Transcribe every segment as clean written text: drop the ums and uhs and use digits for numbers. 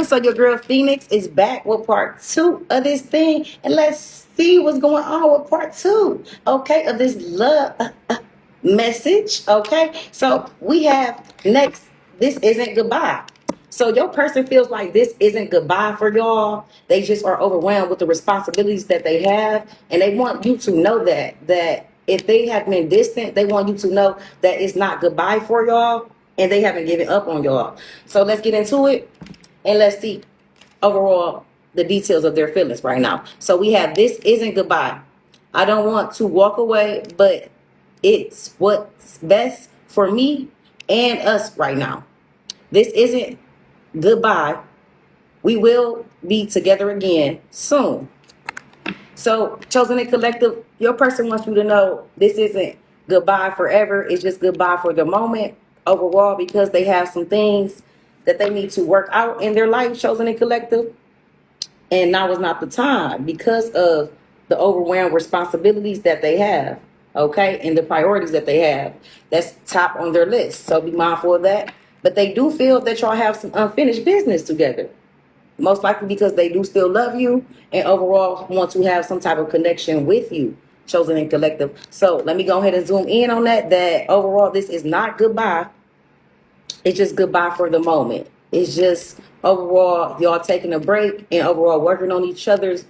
So your girl Phoenix is back with part two of this thing, and let's see what's going on with part two. Okay, of this love message. Okay, so we have next. This isn't goodbye. So your person feels like this isn't goodbye for y'all. They just are overwhelmed with the responsibilities that they have, and they want you to know that if they have been distant, they want you to know that it's not goodbye for y'all, and they haven't given up on y'all. So let's get into it, and let's see overall the details of their feelings right now. So we have this isn't goodbye. I don't want to walk away, but it's what's best for me and us right now. This isn't goodbye. We will be together again soon. So, Chosen and Collective, your person wants you to know this isn't goodbye forever. It's just goodbye for the moment overall, because they have some things that they need to work out in their life, Chosen and Collective. And now is not the time because of the overwhelmed responsibilities that they have, okay, and the priorities that they have. That's top on their list. So be mindful of that. But they do feel that y'all have some unfinished business together. Most likely because they do still love you and overall want to have some type of connection with you, Chosen and Collective. So let me go ahead and zoom in on that overall this is not goodbye. It's just goodbye for the moment. It's just overall y'all taking a break and overall working on each other's,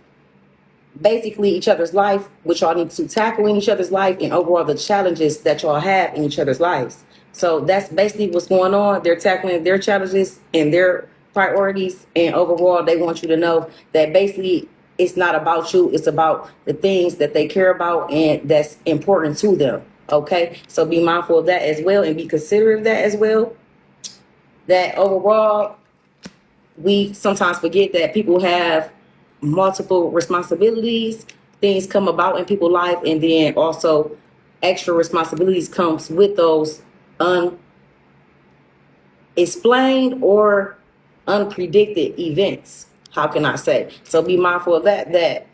basically each other's life, which y'all need to tackle in each other's life, and overall the challenges that y'all have in each other's lives. So that's basically what's going on. They're tackling their challenges and their priorities, and overall they want you to know that basically it's not about you, it's about the things that they care about and that's important to them. Okay, so be mindful of that as well, and be considerate of that as well. That overall we sometimes forget that people have multiple responsibilities, things come about in people's life, and then also extra responsibilities comes with those unexplained or unpredicted events. How can I say? So be mindful of that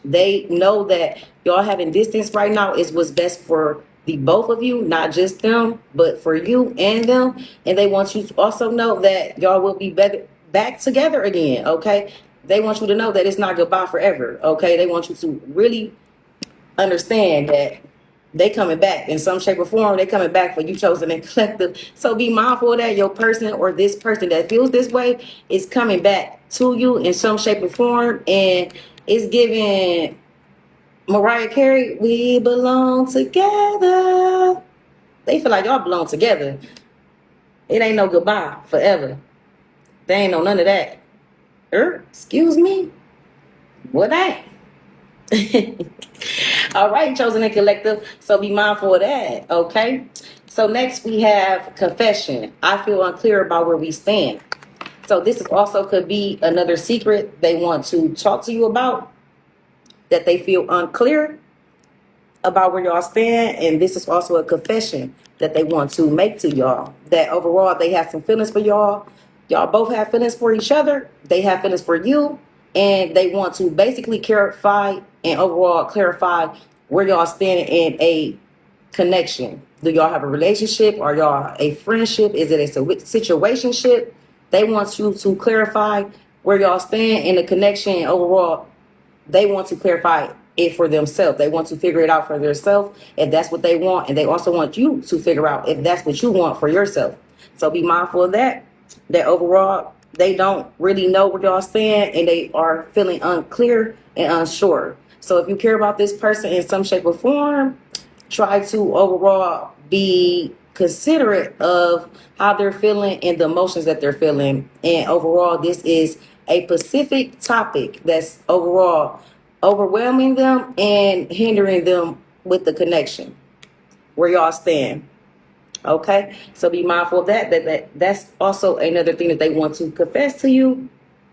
they know that y'all having distance right now is what's best for the both of you, not just them, but for you and them. And they want you to also know that y'all will be better back together again. Okay, they want you to know that it's not goodbye forever. Okay, they want you to really understand that they coming back in some shape or form. They coming back for you, Chosen and Collective. So be mindful of that your person or this person that feels this way is coming back to you in some shape or form, and it's giving Mariah Carey, we belong together. They feel like y'all belong together. It ain't no goodbye forever. They ain't no none of that. Excuse me? What ain't? All right, Chosen and Collective. So be mindful of that, okay? So next we have confession. I feel unclear about where we stand. So this is also could be another secret they want to talk to you about, that they feel unclear about where y'all stand. And this is also a confession that they want to make to y'all, that overall they have some feelings for y'all. Y'all both have feelings for each other. They have feelings for you, and they want to basically clarify and overall clarify where y'all stand in a connection. Do y'all have a relationship? Are y'all a friendship? Is it a situationship? They want you to clarify where y'all stand in the connection. Overall, they want to clarify it for themselves. They want to figure it out for themselves if that's what they want. And they also want you to figure out if that's what you want for yourself. So be mindful of that overall they don't really know where y'all stand, and they are feeling unclear and unsure. So if you care about this person in some shape or form, try to overall be considerate of how they're feeling and the emotions that they're feeling. And overall, this is a specific topic that's overall overwhelming them and hindering them with the connection where y'all stand. Okay, so be mindful of that's also another thing that they want to confess to you.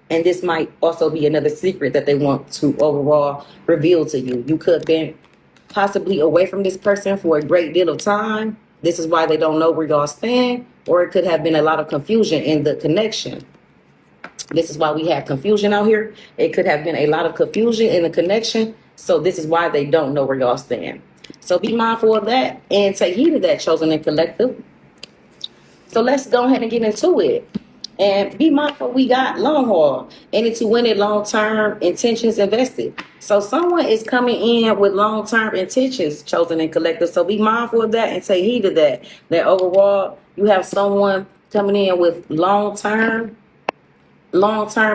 And this might also be another secret that they want to overall reveal to you. You could have been possibly away from this person for a great deal of time. This is why they don't know where y'all stand, or it could have been a lot of confusion in the connection. This is why we have confusion out here. It could have been a lot of confusion in the connection. So this is why they don't know where y'all stand. So be mindful of that and take heed of that, Chosen and Collective. So let's go ahead and get into it. And be mindful, we got long haul, and it's to win it long term intentions invested. So someone is coming in with long term intentions, chosen and collective. So be mindful of that and take heed of that. That overall, you have someone coming in with long-term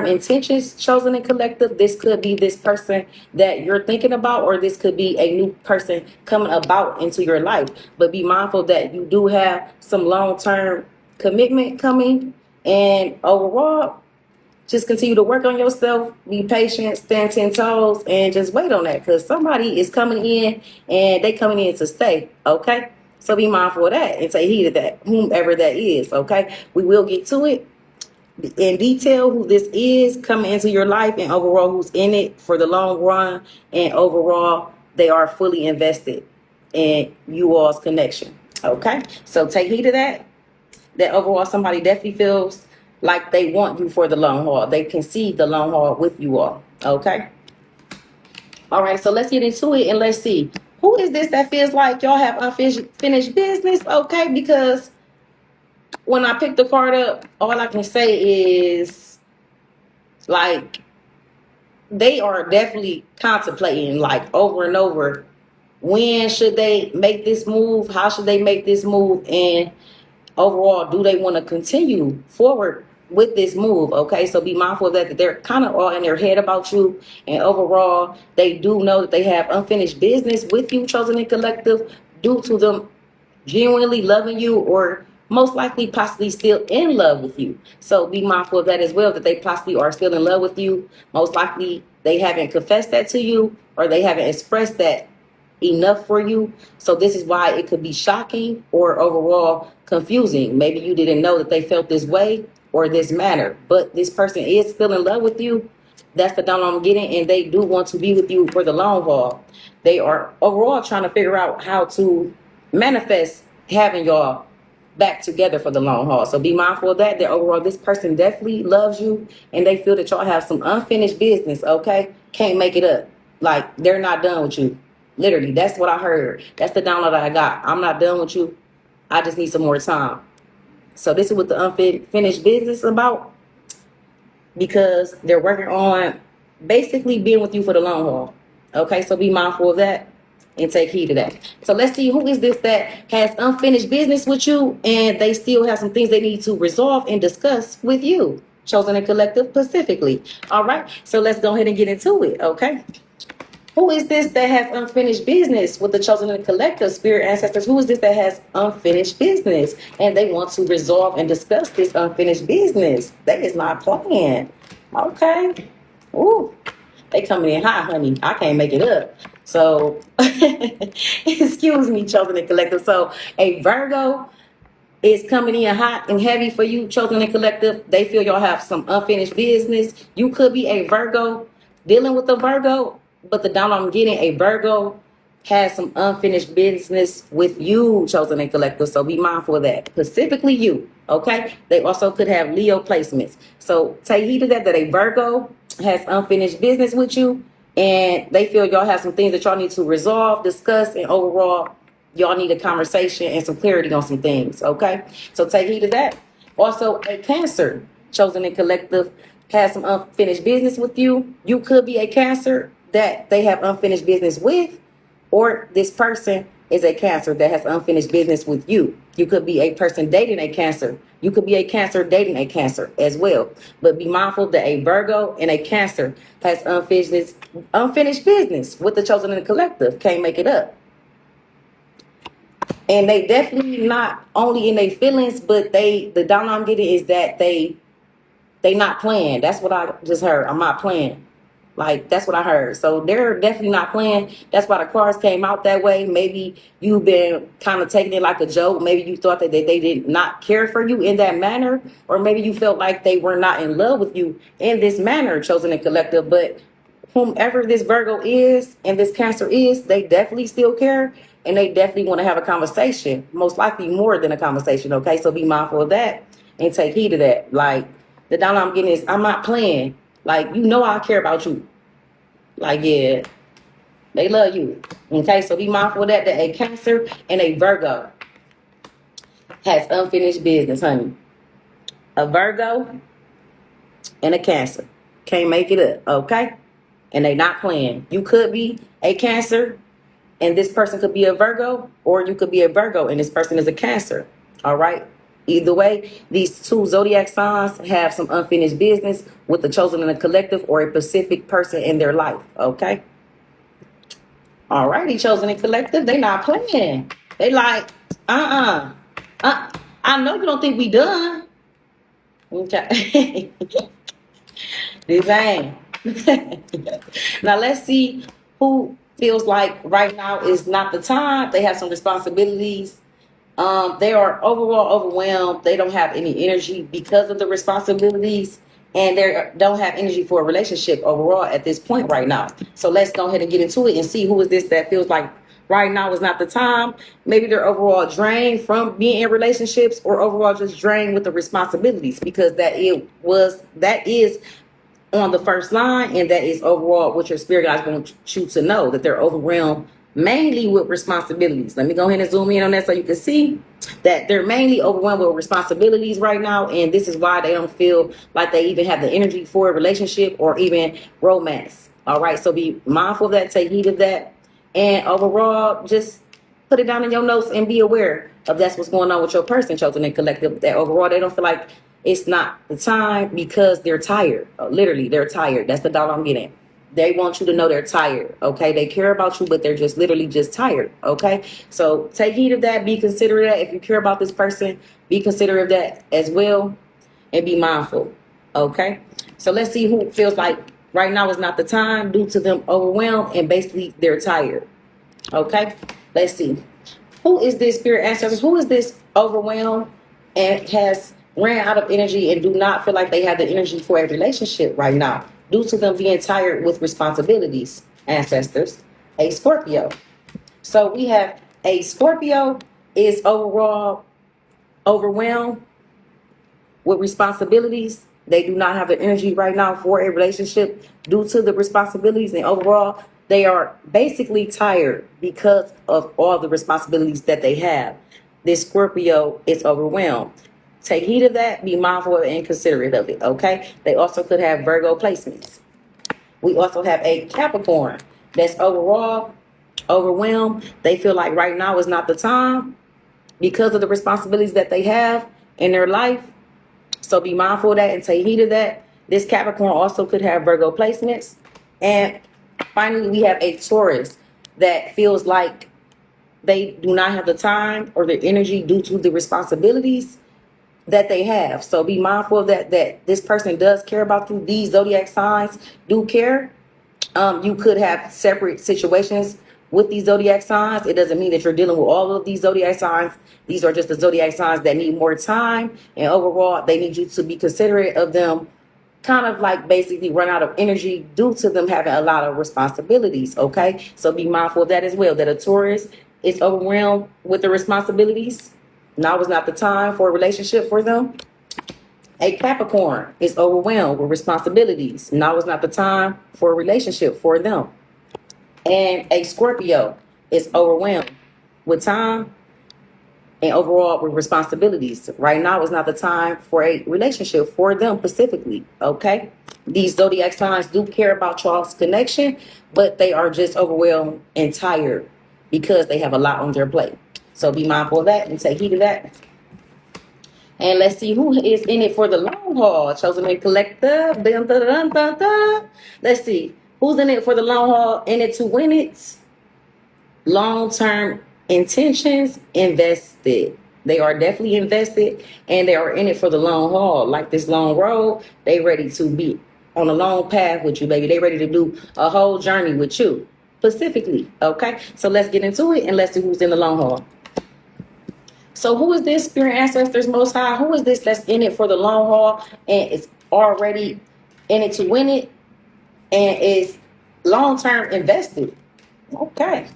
intentions, chosen and collective. This could be this person that you're thinking about, or this could be a new person coming about into your life. But be mindful that you do have some long-term commitment coming, and overall, just continue to work on yourself, be patient, stand 10 toes, and just wait on that, because somebody is coming in and they coming in to stay. Okay, so be mindful of that and take heed of that, whomever that is. Okay, we will get to it in detail who this is coming into your life, and overall who's in it for the long run, and overall they are fully invested in you all's connection. Okay, so take heed of that. That overall somebody definitely feels like they want you for the long haul. They can see the long haul with you all. Okay, all right, so let's get into it and let's see who is this that feels like y'all have unfinished business. Okay, because when I pick the card up, all I can say is, like, they are definitely contemplating, like, over and over, when should they make this move? How should they make this move? And overall, do they want to continue forward with this move? Okay, so be mindful of that they're kind of all in their head about you. And overall, they do know that they have unfinished business with you, chosen and collective, due to them genuinely loving you, or most likely possibly still in love with you. So be mindful of that as well, that they possibly are still in love with you. Most likely they haven't confessed that to you, or they haven't expressed that enough for you. So this is why it could be shocking or overall confusing. Maybe you didn't know that they felt this way or this manner, but this person is still in love with you. That's the down I'm getting, and they do want to be with you for the long haul. They are overall trying to figure out how to manifest having y'all back together for the long haul. So be mindful of that. That overall, this person definitely loves you, and they feel that y'all have some unfinished business. Okay, can't make it up. Like, they're not done with you. Literally, that's what I heard. That's the download I got. I'm not done with you. I just need some more time. So this is what the unfinished business is about, because they're working on basically being with you for the long haul. Okay, so be mindful of that and take heed of that. So let's see, who is this that has unfinished business with you, and they still have some things they need to resolve and discuss with you, chosen and collective specifically. All right, so let's go ahead and get into it. Okay, who is this that has unfinished business with the chosen and collective, spirit ancestors? Who is this that has unfinished business and they want to resolve and discuss this unfinished business? That is not playing. Okay. Ooh, they coming in hot, honey. I can't make it up. So, excuse me, chosen and collective. So, a Virgo is coming in hot and heavy for you, chosen and collective. They feel y'all have some unfinished business. You could be a Virgo dealing with a Virgo, but the down I'm getting, a Virgo has some unfinished business with you, chosen and collective. So be mindful of that. Specifically you, okay? They also could have Leo placements. So take heed of that, that a Virgo has unfinished business with you, and they feel y'all have some things that y'all need to resolve, discuss, and overall, y'all need a conversation and some clarity on some things, okay? So take heed of that. Also, a Cancer, chosen and collective, has some unfinished business with you. You could be a Cancer that they have unfinished business with, or this person is a Cancer that has unfinished business with you. You could be a person dating a Cancer. You could be a Cancer dating a Cancer as well. But be mindful that a Virgo and a Cancer has unfinished business with the chosen and the collective. Can't make it up. And they definitely not only in their feelings, but the down I'm getting is that they not playing. That's what I just heard. I'm not playing. Like, that's what I heard. So they're definitely not playing. That's why the cards came out that way. Maybe you've been kind of taking it like a joke. Maybe you thought that they did not care for you in that manner. Or maybe you felt like they were not in love with you in this manner, chosen and collective. But whomever this Virgo is and this Cancer is, they definitely still care. And they definitely want to have a conversation. Most likely more than a conversation, okay? So be mindful of that and take heed of that. Like, the down I'm getting is, I'm not playing. Like, you know I care about you. Like, yeah, they love you. Okay, so be mindful of that a Cancer and a Virgo has unfinished business, honey. a Virgo, and a Cancer. Can't make it up, okay? And they not playing. You could be a Cancer and this person could be a Virgo, or you could be a Virgo and this person is a Cancer. All right. Either way, these two zodiac signs have some unfinished business with the chosen in a collective or a specific person in their life. Okay. All righty, chosen and collective, they not playing. They like, I know you don't think we done. Okay. Design. Now let's see who feels like right now is not the time. They have some responsibilities. They are overall overwhelmed. They don't have any energy because of the responsibilities, and they don't have energy for a relationship overall at this point right now. So let's go ahead and get into it and see who is this that feels like right now is not the time. Maybe they're overall drained from being in relationships, or overall just drained with the responsibilities, because that is on the first line, and that is overall what your spirit guides want you to know, that they're overwhelmed mainly with responsibilities. Let me go ahead and zoom in on that so you can see that they're mainly overwhelmed with responsibilities right now, and this is why they don't feel like they even have the energy for a relationship or even romance. All right, so be mindful of that, take heed of that, and overall just put it down in your notes and be aware of that's what's going on with your person, chosen and collective, that overall they don't feel like it's not the time because they're tired. Literally, they're tired. That's the dollar I'm getting. They want you to know they're tired, okay? They care about you, but they're just literally just tired, okay? So take heed of that. Be considerate of that. If you care about this person, be considerate of that as well, and be mindful, okay? So let's see who feels like right now is not the time due to them overwhelmed and basically they're tired, okay? Let's see. Who is this, spirit ancestors? Who is this overwhelmed and has ran out of energy and do not feel like they have the energy for a relationship right now due to them being tired with responsibilities, ancestors? A Scorpio. So we have a Scorpio is overall overwhelmed with responsibilities. They do not have the energy right now for a relationship due to the responsibilities, and overall they are basically tired because of all the responsibilities that they have. This Scorpio is overwhelmed. Take heed of that, be mindful and considerate of it, okay? They also could have Virgo placements. We also have a Capricorn that's overall overwhelmed. They feel like right now is not the time because of the responsibilities that they have in their life. So be mindful of that and take heed of that. This Capricorn also could have Virgo placements. And finally, we have a Taurus that feels like they do not have the time or the energy due to the responsibilities that they have. So be mindful of that this person does care about you. These zodiac signs do care. You could have separate situations with these zodiac signs. It doesn't mean that you're dealing with all of these zodiac signs. These are just the zodiac signs that need more time, and overall they need you to be considerate of them, kind of like basically run out of energy due to them having a lot of responsibilities, okay? So be mindful of that as well, that a Taurus is overwhelmed with the responsibilities. Now is not the time for a relationship for them. A Capricorn is overwhelmed with responsibilities. Now is not the time for a relationship for them. And a Scorpio is overwhelmed with time and overall with responsibilities. Right now is not the time for a relationship for them specifically, okay? These zodiac signs do care about y'all's connection, but they are just overwhelmed and tired because they have a lot on their plate. So be mindful of that and take heed of that. And let's see who is in it for the long haul. Chosen and collective. Dun, dun, dun, dun, dun. Let's see. Who's in it for the long haul? In it to win it. Long-term intentions, invested. They are definitely invested, and they are in it for the long haul. Like this long road, they ready to be on a long path with you, baby. They ready to do a whole journey with you, specifically, okay? So let's get into it, and let's see who's in the long haul. So who is this, spirit ancestors most high? Who is this that's in it for the long haul and is already in it to win it and is long-term invested? Okay.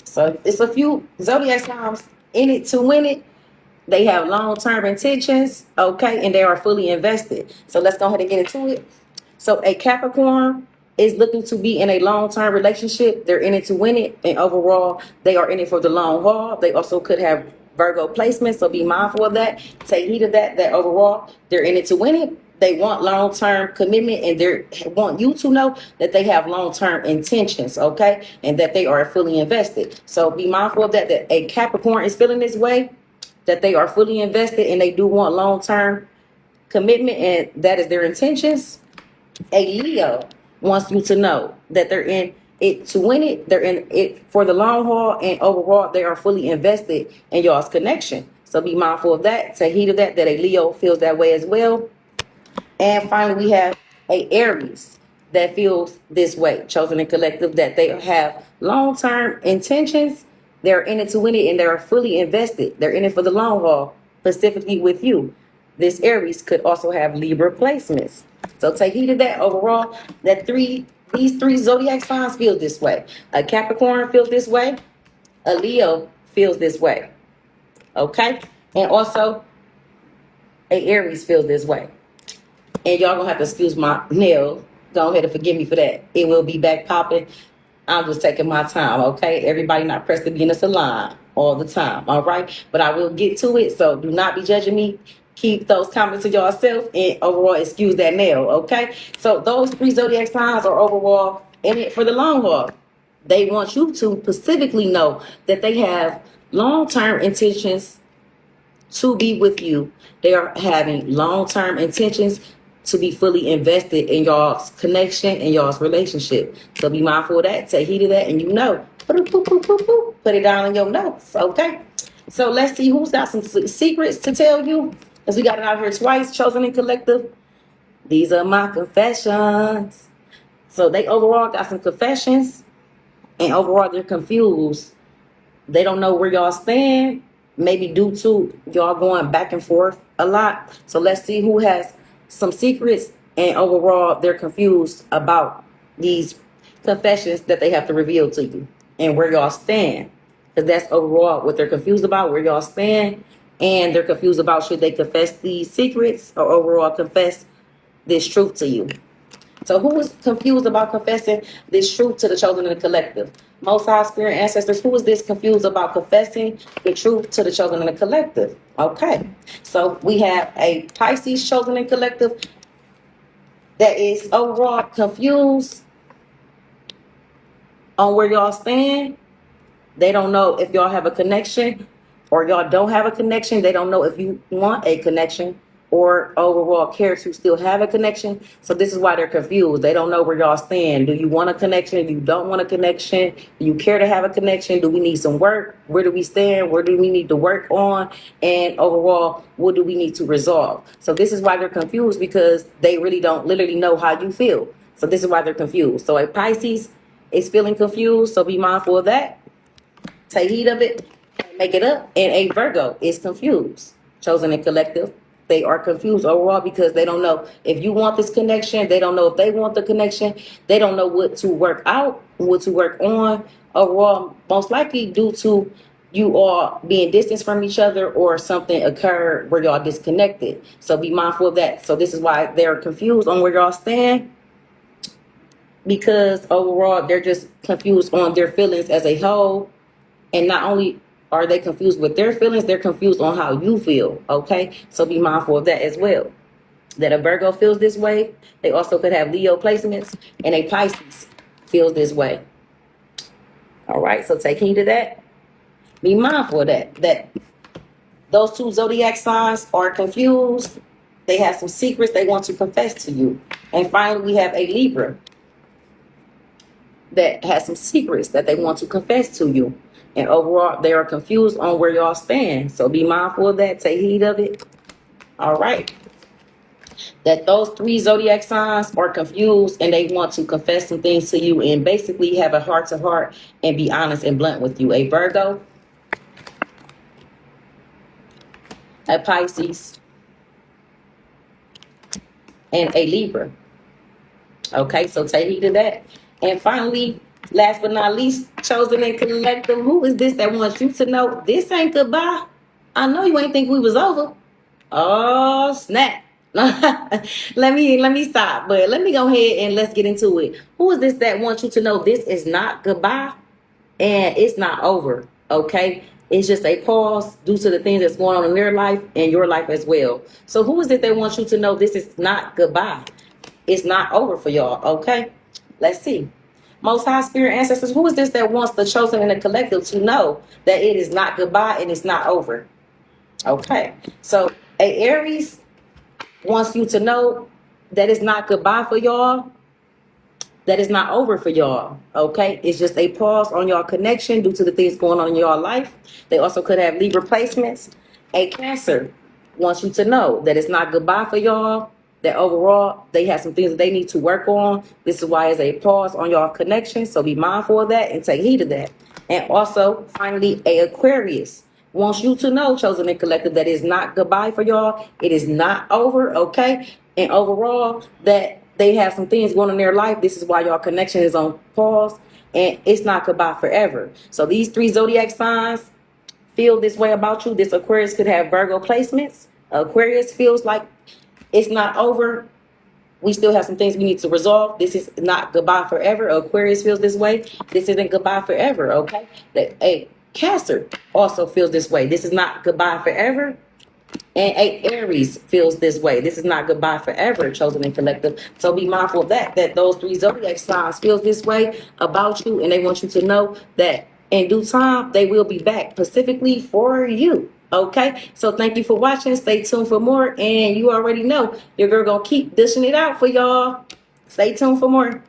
So it's a few zodiac signs in it to win it. They have long-term intentions, okay, and they are fully invested. So let's go ahead and get into it. So a Capricorn is looking to be in a long-term relationship. They're in it to win it, and overall, they are in it for the long haul. They also could have Virgo placement, so be mindful of that. Take heed of that, that overall, they're in it to win it. They want long-term commitment, and they want you to know that they have long-term intentions, okay? And that they are fully invested. So be mindful of that, that a Capricorn is feeling this way, that they are fully invested and they do want long-term commitment, and that is their intentions. A Leo wants you to know that they're in it to win it. They're in it for the long haul, and overall, they are fully invested in y'all's connection. So be mindful of that. Take heed of that, that a Leo feels that way as well. And finally, we have a Aries that feels this way, chosen and collective, that they have long-term intentions. They're in it to win it, and they're fully invested. They're in it for the long haul, specifically with you. This Aries could also have Libra placements. So take heed of that. Overall, these three zodiac signs feel this way. A Capricorn feels this way. A Leo feels this way. Okay? And also, a Aries feels this way. And y'all gonna have to excuse my nail. Go ahead and forgive me for that. It will be back popping. I'm just taking my time, okay? Everybody not pressed to be in a salon all the time, all right? But I will get to it, so do not be judging me. Keep those comments to yourself, and overall, excuse that nail, okay? So those three zodiac signs are overall in it for the long haul. They want you to specifically know that they have long-term intentions to be with you. They are having long-term intentions to be fully invested in y'all's connection and y'all's relationship. So be mindful of that. Take heed of that, and put it down in your notes, okay? So let's see who's got some secrets to tell you. Because we got it out here twice, chosen and collective. These are my confessions. So they overall got some confessions, and overall they're confused. They don't know where y'all stand, maybe due to y'all going back and forth a lot. So let's see who has some secrets, and overall they're confused about these confessions that they have to reveal to you and where y'all stand. Because that's overall what they're confused about, where y'all stand. And they're confused about should they confess these secrets or overall confess this truth to you. So who is confused about confessing this truth to the chosen and the collective? Most High Spirit ancestors, who is this confused about confessing the truth to the chosen and the collective? Okay, so we have a Pisces chosen and collective that is overall confused on where y'all stand. They don't know if y'all have a connection or y'all don't have a connection. They don't know if you want a connection or overall care to still have a connection. So this is why they're confused. They don't know where y'all stand. Do you want a connection? Do you don't want a connection? Do you care to have a connection? Do we need some work? Where do we stand? Where do we need to work on? And overall, what do we need to resolve? So this is why they're confused, because they really don't literally know how you feel. So this is why they're confused. So a Pisces is feeling confused. So be mindful of that. Take heed of it. Make it up. And a Virgo is confused, chosen and collective. They are confused overall because they don't know if you want this connection. They don't know if they want the connection. They don't know what to work out, what to work on overall, most likely due to you all being distanced from each other or something occurred where y'all disconnected. So be mindful of that. So this is why they're confused on where y'all stand, because overall they're just confused on their feelings as a whole. And not only are they confused with their feelings, they're confused on how you feel, okay? So be mindful of that as well. That a Virgo feels this way. They also could have Leo placements, and a Pisces feels this way. All right, so take heed of that. Be mindful of that. That those two zodiac signs are confused. They have some secrets they want to confess to you. And finally, we have a Libra that has some secrets that they want to confess to you. And overall, they are confused on where y'all stand. So be mindful of that. Take heed of it. All right. That those three zodiac signs are confused and they want to confess some things to you and basically have a heart-to-heart and be honest and blunt with you. A Virgo, a Pisces, and a Libra. Okay, so take heed of that. And finally, last but not least, chosen and collective, who is this that wants you to know this ain't goodbye? I know you ain't think we was over. Oh, snap. let me stop, but let me go ahead and let's get into it. Who is this that wants you to know this is not goodbye and it's not over? Okay, It's just a pause due to the things that's going on in their life and your life as well. So who is it that wants you to know this is not goodbye? It's not over for y'all, okay? Let's see. Most High Spirit ancestors, who is this that wants the chosen and the collective to know that it is not goodbye and it's not over? Okay. So a Aries wants you to know that it's not goodbye for y'all, that is not over for y'all, okay? It's just a pause on y'all connection due to the things going on in y'all life. They also could have Libra placements. A Cancer wants you to know that it's not goodbye for y'all, that overall they have some things that they need to work on. This is why it's a pause on y'all connection, so be mindful of that and take heed of that. And also, finally, a Aquarius wants you to know, chosen and collective, that it's not goodbye for y'all. It is not over, okay? And overall, that they have some things going on in their life. This is why your connection is on pause, and it's not goodbye forever. So these 3 zodiac signs feel this way about you. This Aquarius could have Virgo placements. Aquarius feels like it's not over. We still have some things we need to resolve. This is not goodbye forever. Aquarius feels this way. This isn't goodbye forever, okay? A Cancer also feels this way. This is not goodbye forever. And a Aries feels this way. This is not goodbye forever, chosen and collective. So be mindful of that those 3 zodiac signs feels this way about you, and they want you to know that in due time, they will be back specifically for you. Okay, so thank you for watching. Stay tuned for more, and you already know your girl gonna keep dishing it out for y'all. Stay tuned for more.